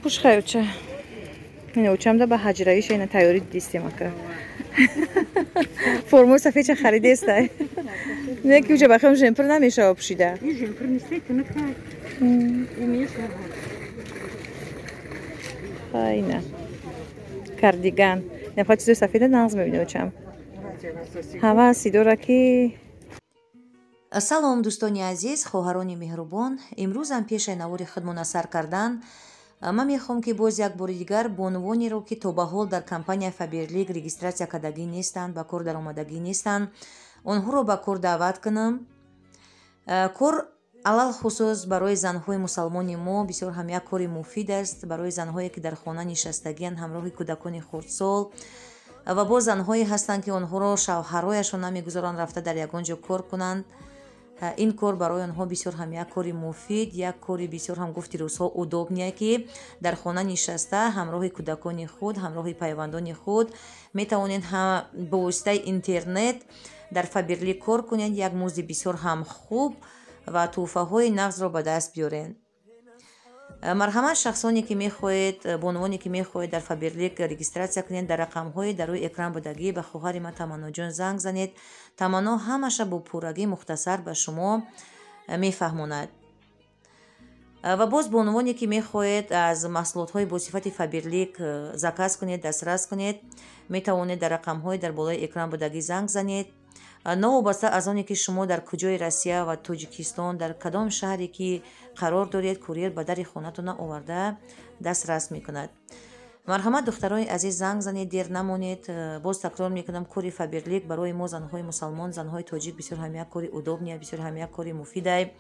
خوش خیوچه اینه اوچم ده به حجرایش اینه تیاری دیستی مکه فرمو سفید چه خریده استه نه که اوچه بخیم جمپر نمیشه آبشیده جمپر نیسته که نکرد اینه کاردیگان نفت چیز سفیده نغز میبینه اوچم همه سیدو که салом дӯстони азиз хоҳарони меҳрубон имрӯзам пеши навори худмона сар кардан ман мехоҳам ки боз як бори дигар бонувонеро ки то ба ҳол дар компания фаберлик регистратсия кардагӣ нестанд ба кор даромадагӣ нестанд онҳоро ба кор даъват кунам кор алал хусус барои занҳои мусалмони мо бисёр ҳам як кори муфид аст барои занҳое ки дар хона нишастагианд ҳамроҳи кӯдакони хурдсол ва боз занҳое ҳастанд ки онҳоро шавҳарҳояшон намегузоранд рафта дар ягон ҷо кор кунанд ин кор барои онҳо бисёр ҳам як кори муфид як кори бисёр ҳам гуфти рӯзҳо удобния ки дар хона нишаста ҳамроҳи кӯдакони худ ҳамроҳи пайвандони худ метавонед ба воситаи интернет дар фаберлик кор кунед як музди бисёр ҳам хуб ва тӯҳфаҳои нағзро ба даст биёред марҳамат шахсоне ки мехоҳед бонувоне ки мехоҳед дар фаберлик регистратсия кунед дар рақамҳои дар рӯи экран будагӣ ба хоҳари ман таманноҷон занг занед таманно ҳамаша бо пуррагӣ мухтасар ба шумо мефаҳмонад ва боз бонувоне ки мехоҳед аз маҳсулотҳои босифати фаберлик заказ кунед дастрас кунед метавонед дар рақамҳои дар болои экран будагӣ занг занед новобаста аз оне ки шумо дар куҷои Россия ва Тоҷикистон дар кадом шаҳре ки қарор доред курьер ба дари хонатона оварда дастрас мекунад марҳамат духтарони азиз занг занед дер намонед боз такрор мекунам кори фаберлик барои мо занҳои мусалмон занҳои тоҷик бисёр ҳам як кори удобния бисёр ҳам як кори муфидай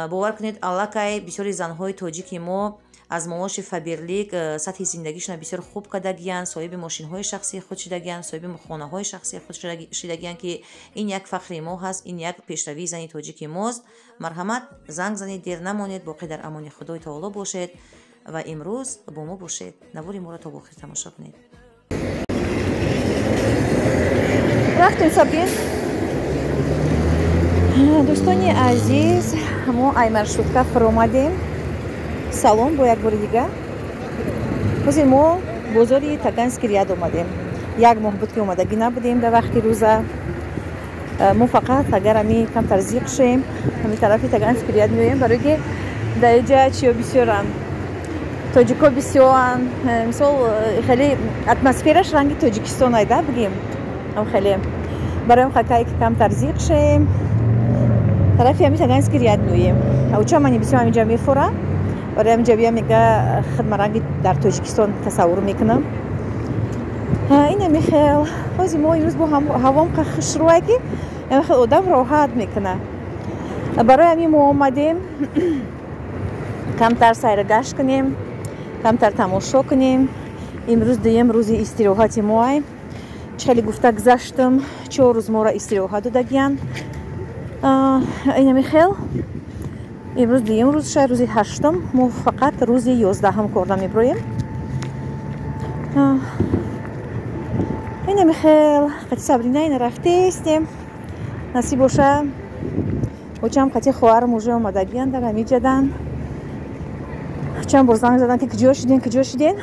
бовар кунед аллакай бисёри занҳои тоҷики мо аз маоши фаберлик сатҳи зиндагишона бисёр хуб кардагиянд соҳиби мошинҳои шахсии худ шидагиянд соҳиби хонаҳои шахсии худ шидагиянд ки ин як фахри мо ҳаст ин як пешравии зани тоҷики мост марҳамат занг занед дер намонед боқӣ дар амони худои таоло бошед ва имрӯз бо мо бошед навори моро то бо охир тамошо кунед рафтем сабин дӯстони азиз мо ай маршрутка фаромадем салом бо як бори дигар ҳозир мо бозори Таганский ряд омадем як моҳ буд ки омадагӣ набудем дар вақти рӯза мо фақат агар ами камтар зиқ шем ҳами тарафи Таганский ряд меоем барои ки дар инҷа чиё бисёранд тоҷико бисёранд мисол хеле атмосфераш ранги Тоҷикистон айда бигем хеле барои хакае ки камтар зиқ шем тарафи ами Таганский ряд меоем уча мани бисёр ҳаминҷа мефорам барои ҳаминҷа биям мега хидмаранги дар Тоҷикистон тасаввур мекунам ина мехел ҳозир мо имрӯз бо ҳавом хушрӯе ки хел одам роҳат мекуна барои ҳамин мо омадем камтар сайргашт кунем камтар тамошо кунем имрӯз дуюм рӯзи истироҳати моай хеле гуфта гузаштам 4 рӯз моро истироҳат додагиянд ина мехел имрӯз дуюм рӯз шаид рӯзи 8 мо фақат рӯзи 11 кор намеброем ина мехел қати сабрина ина рафтестем насиб боша очам қати хоҳарам уже омадагиянд дар ҳамин ҷадан чанд бор занг задан ки куҷо шиден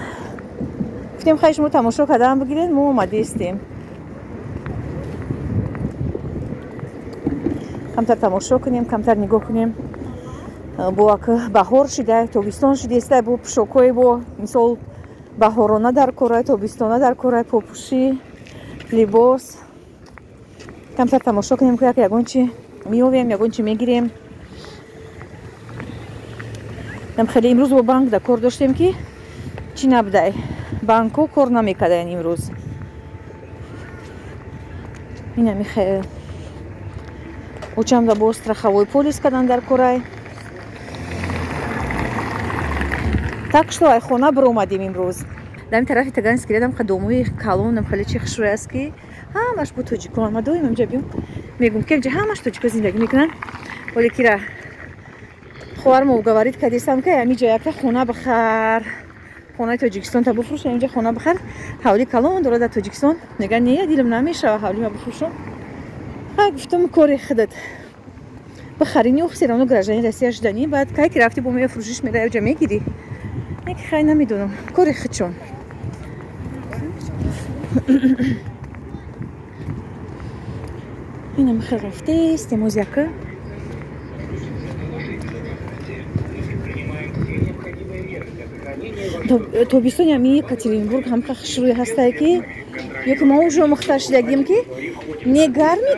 гуфтем хай шумо тамошо кардан бигиред мо омадестем камтар тамошо кунем камтар нигоҳ кунем бо баҳор шида тобистон шидеста бо пӯшокҳое бо мисол баҳорона дар корай тобистона дар корай попӯшӣ либос камтар тамошо кунем ки ягон чи меовем ягон чи мегирем хеле имрӯз бо банк да кор доштем ки чӣ набудай банкҳо кор намекардаен имрӯз ина мехел учам да бо страховой полис кардан дар корай так что ай хона биромадем имрӯз дар ин тарафи Таганский рядам қадомои калонам хеле чи хушрӯй аст ки ҳамаш бо тоҷикон ма доим амҷа биём мегум ки амҷа ҳамаш тоҷико зиндагӣ мекунанд оле кира хоҳарам уговарид кардистам ки амиҷа якта хона бихар хонаи Тоҷикистон та буфурӯш амҷа хона бихар ҳавли калон дорад дар Тоҷикистон меган не дилам намешава ҳавли ма бифурӯшам гуфтам кори худат бихарини все равно гражданин Россия шудани баъд кай ки рафти бо мефурӯшиш мера амҷа мегирӣ یک خیلی نمیدونم کاری خچون اینم خیلی رفته است موزیکه تابستون یمی یکاترینبورگ هم خشروی هسته که یکی ما уже مختار شدیم که نه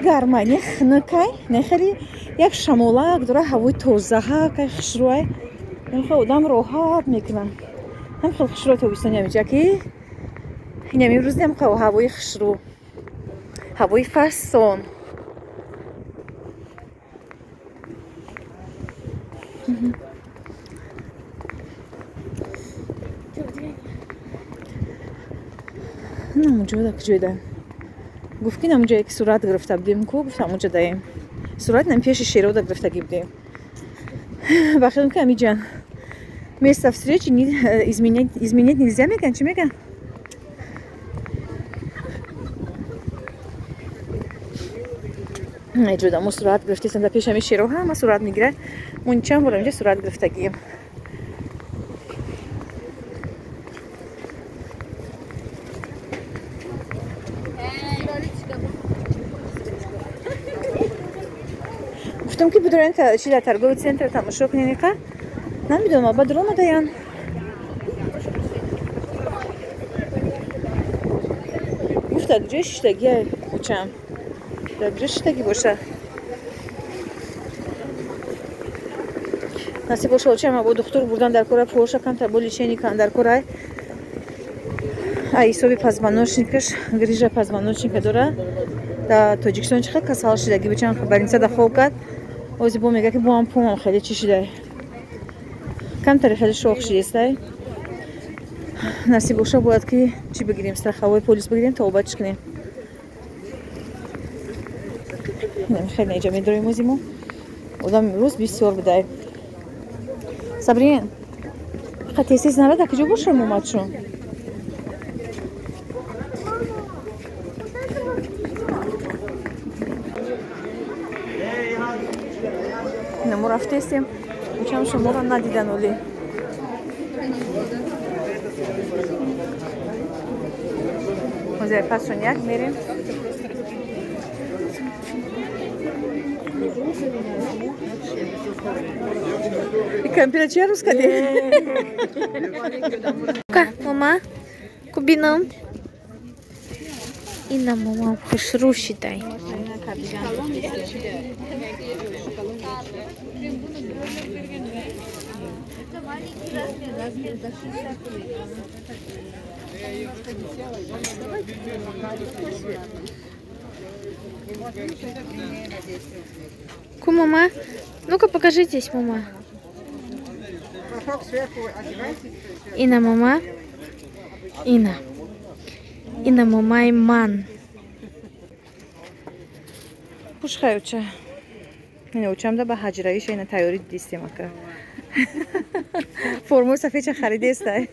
گرمه نه خنکه نه خیلی یک شمولک داره هوای تازه ها که خشروی این خیلی آدم راحت میکنن هم خیلی خشروی تابستون یمیجا که یمی روز دم خیلی هوای خشرو هوای فصل نه اونجا دا کجای ده گفت که اونجا یک صورت گرفته بودیم کو گفتم اونجا دایم صورت نم پیش شیرو دا گرفته بودیم بخیرم که امی جان место встречи изменить нельзя میگن چی میگن اینجا دا ما صورت گرفتیم دا پیش امی شیرو هم صورت میگیره اون چند بار اونجا صورت گرفتگیم گفتم که بدرین تا چی در ترگوی سنتر تماشا کنین که نمیدونم بعد رو مدین گفت اگه ششتگی بچم اگه ششتگی باشه نصیب باشه بچم با دکتر بردن در کره پروشا کن تا بولی چینی کن در کره ایسوبی позвоночникаш грижа позвоночника дора да тоҷикистон чӣ хел касал шидагӣ бичан хабаринса да хоб кард ози бо мега ки бо ҳам пӯмам хеле чӣ шида камтари хеле шох шидестай насиб боша бояд ки чӣ бигирем страховой полис бигирем то обачиш кунем хеле неҷа медорем ози мо одам имрӯз бисёр будай сабрин фақат тез нарад дар куҷо бошам омадшон ما رفتیم میگم شما رو ندیدن ولی موزه پسون یک میریم کمپیوتر چی روز کردی؟ ماما کبینم اینا ماما خوش روشی دای Ку, мама? Ну-ка покажитесь, мама. Ина, мама. Ина. Ина, мама и ман. пушхаюча ина учам да ба ҳаҷравиша ина тайёри дистем ака форму сафедча харидестай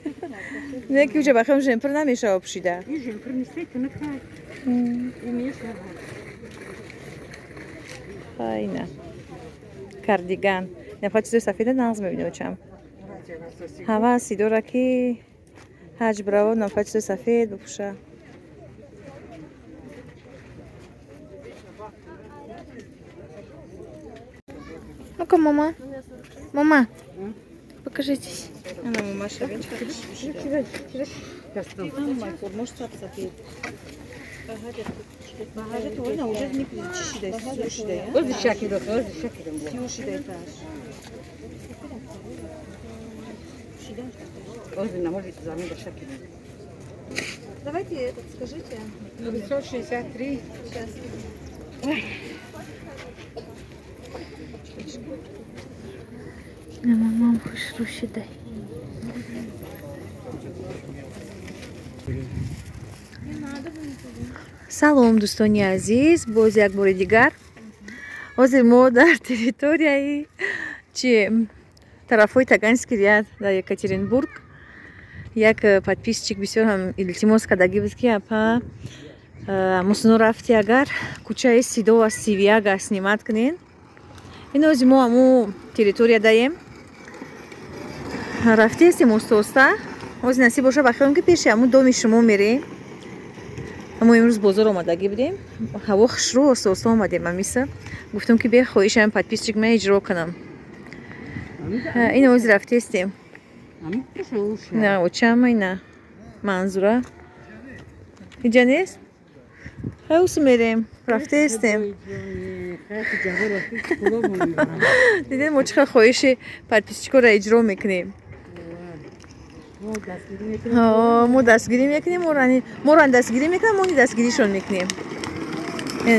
не ки уча бахам жемпр намешава пушида айна кардиган нафа чизои сафеда нағз мебинем учам ҳаваси дора ки ҳаҷ браво нафа чизои сафед бипуша Ну-ка, мама. Мама, покажитесь. Она мама шабинчика. Багажет можно уже не чищи суши. Вот шаки до, вот шаки до. Суши дай таш. Вот на может замена шаки. Давайте этот скажите. 963. Сейчас. Мама, خوش رو شده. салом дӯстони азиз боз як бори дигар ҳозир мо дар территорияи чи тарафҳои таганский ряд дар екатеринбург як подписчик бисёр ҳам илтимос кардагӣ буд ки апа мусино рафти агар кӯчаи сидо ва сивиага снимат кунен ин ҳозир мо ҳамун территория даем рафти ҳастем оста ҳозир насиб боша бахирам ки пеши ҳамун доми шумо мерем. ҳамо имрӯз бозор омадагӣ будем, ҳаво хушрӯ оста омадем. Амиса гуфтам ки бе хоҳишам подписчик ман иҷро кунам. ин ҳозир рафти ҳастем. на очама ина манзура иҷа нест. ҳаусу мерем рафти ҳастем. дидем мо чӣ қадр хоҳиши подписчикора иҷро мекунем. мо дастгирӣ мекунем, моро дастгирӣ мекунем, мо дастгиришон мекунем.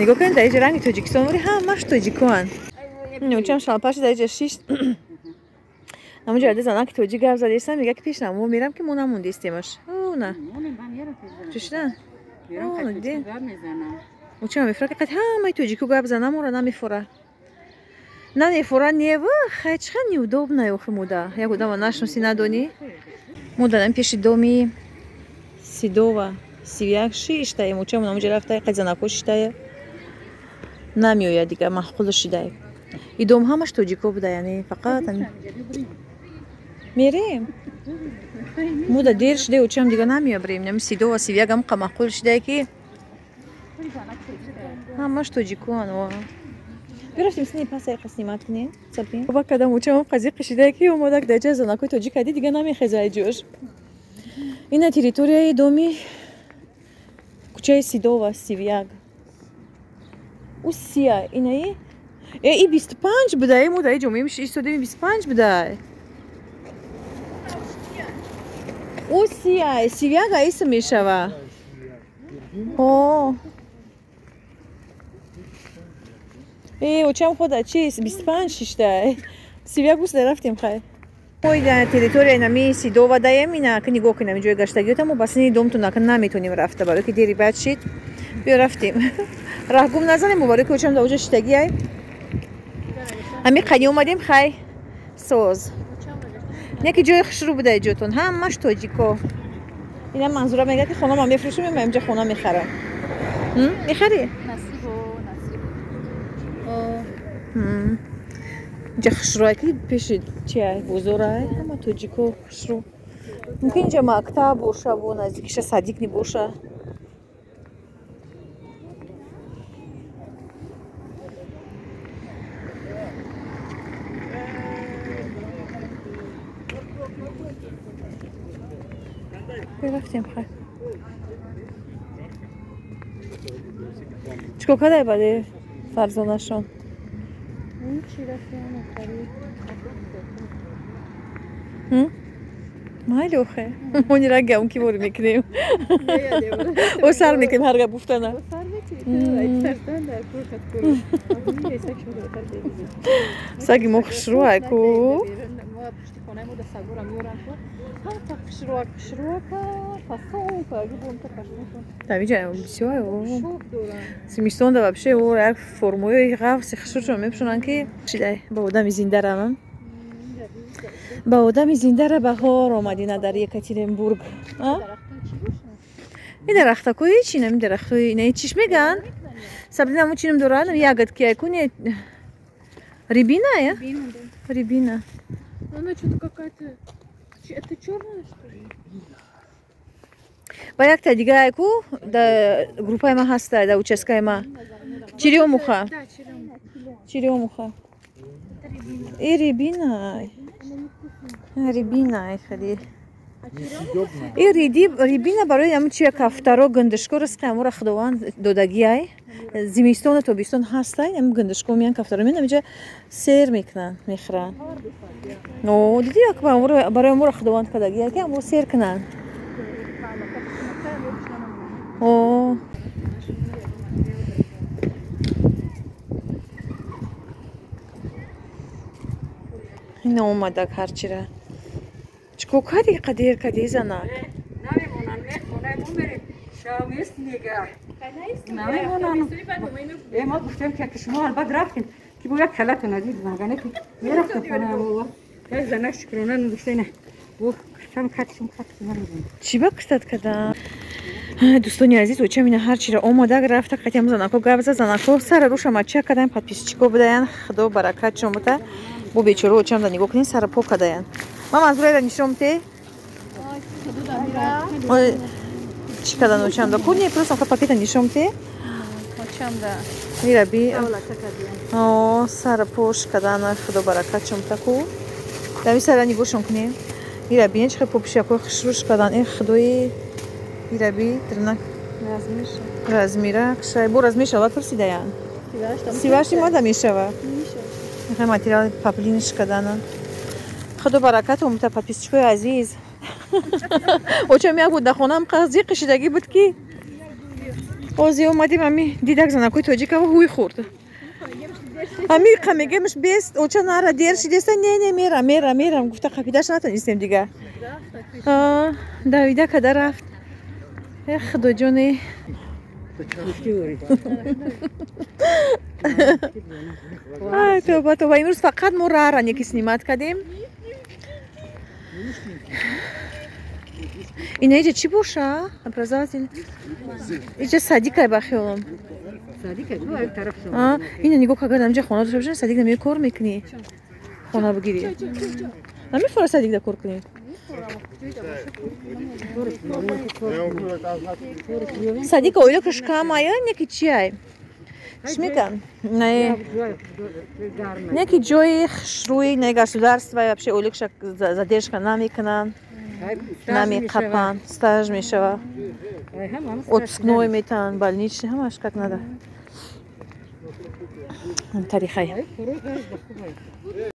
нигоҳ кунед дар иҷа ранги тоҷикистон вори ҳамаш тоҷикоан. очам шалпаши дар иҷа шист. ҳамаҷо аде занак тоҷик гап задестам мега ки пешна мо мерам ки мо намондестемаш. на чушна очам мефора ки қад ҳамаи тоҷику гап зана моро намефора. намефора нева хай чӣ қадр неудобна охи мода. як одама нашноси надонӣ. мо данам пеши доми Сидова 31 шиштаем. очам намоҷа рафтае қад занако шиштае. намеояд дига маҳқуло шидае. и дом ҳамаш тоҷико буда, яъне фақат мерем. мо да дер шидаe очам дига намеябрем. нами Сидова 31 ам қа маҳқул шидае ки ҳамаш тоҷикоан. бирафтем сини пасае қа снимат кунем. сабин ба кадам очам қази қишидае ки омодак даҷа занакои тоҷик ади дига намехеза иҷош. ина территорияи доми кӯчаи Сидова 31. у сия инаи и 25 буда. мо дар ҷомеа истодем 25 буда. у сия 31 исм мешава. очам хода чист 25 шишта 31 густ дарафтем хай. мо дар территорияи нами Сидова даем. ина ки нигоҳ кунам ҷои гаштагиёта мо ба сини домтон акн наметонем рафта барои ки дери баъд шид. биё рафтем. раҳгум назанем мо барои ки очам дар оҷа шитагиай. ҳами қани омадем хай соз. яке ҷои хушрӯ буда иҷотон ҳамаш тоҷико. ина манзура мега ки хона ма мефурӯшам ё инҷа хона мехарам. мехарӣ? инҷа хушрӯай ки пеши чиай бозорай ҳама тоҷико хушрӯ. мумкин инҷа мактаб боша бо наздикиша садикни боша. рафтем хай чико кадай баде фарзонашон. майли охе мони ранги ҳамун ки вори мекунем. о сар мекунем ҳар га буфтана. саги мо хушрӯай ку. тавиҷа бисёр зимистон да вообще як формои ғафси хушрӯшон мепӯшонанд ки шидай ба одами зинда равам. ба одами зинда баҳор омадина дар Екатеринбург. ин дарахтакои чи нами дарахтои инаи чиш меган? сабзина мо чинам дорад ягод кия куне рябина я? Рябина. Она что-то какая-то. Это черная, что ли? ба якта дигаи ку да группаи ма ҳаста да участкаи ма. Чириомуха. Чириомуха. И рябинай. Рябинай хади. И рябина барои ҳамин чи кафтаро гандашко расқи ҳамора худованд додагиай. зимистону тобистон ҳастай ҳамин гандашко миян кафтаро миян ҳаминҷа сер мекунанд мехӯранд. диди як барои ҳамора худованд кардагиай ки ҳамро сер кунанд. ин омадак ҳарчира чико кади қадер кади занак ما گفتم که شما البته رفتین که باید کلاتون ندید مگه که میرفتم خونه بابا یه زنه شکرانه نوشته نه بو کم کاتشم چی با کستاد کدام دوستانی عزیز و چه می‌نه هر چی را آماده گرفته که تیم زنکو گابزه زنکو سر روش ما چه کدام پادپیسچیکو بدهن خدا برکت شما بده بو بیچاره و چه هم نگاه کنین سر پا کداین мама азбурайда нишомте ой чӣ кадану чамда курни просто ха пакета нишомте ира би о сара пош кадана худо баракат чомтаку дами сара нигошон кунем ира би чӣ попишакои хушруш кадан э худои ира би трнак размира кшай бо размир шавад пурсидаян сиваши мода мешава мехай материали паплиниш кадана худо баракат омута подписчикои азиз очам як буд дар хонам қази қишидагӣ буд ки ози омадим ами дидак занакои тоҷикава ҳуй хӯрд ами қамегемш бест оча нара дер шидеста не мерам гуфта қапидаш натонистем дига давида када рафт э худоҷоне тоба имрӯз фақат мо раранеки снимат кардем ина иҷа чӣ боша образователь иҷа садикай ба хиёлам ина нигоҳ кар гардам иҷа хона доша бошам садик намеи кор мекунӣ хона бигирӣ намефора садик да кор кунӣ садика оилакаш камая неки чиай шмекам неки ҷои хушрӯи не государства вообще оилакша задержка намекунанд намеқапанд стаж мешава отпускной метан больничный ҳамаш как надо тарихай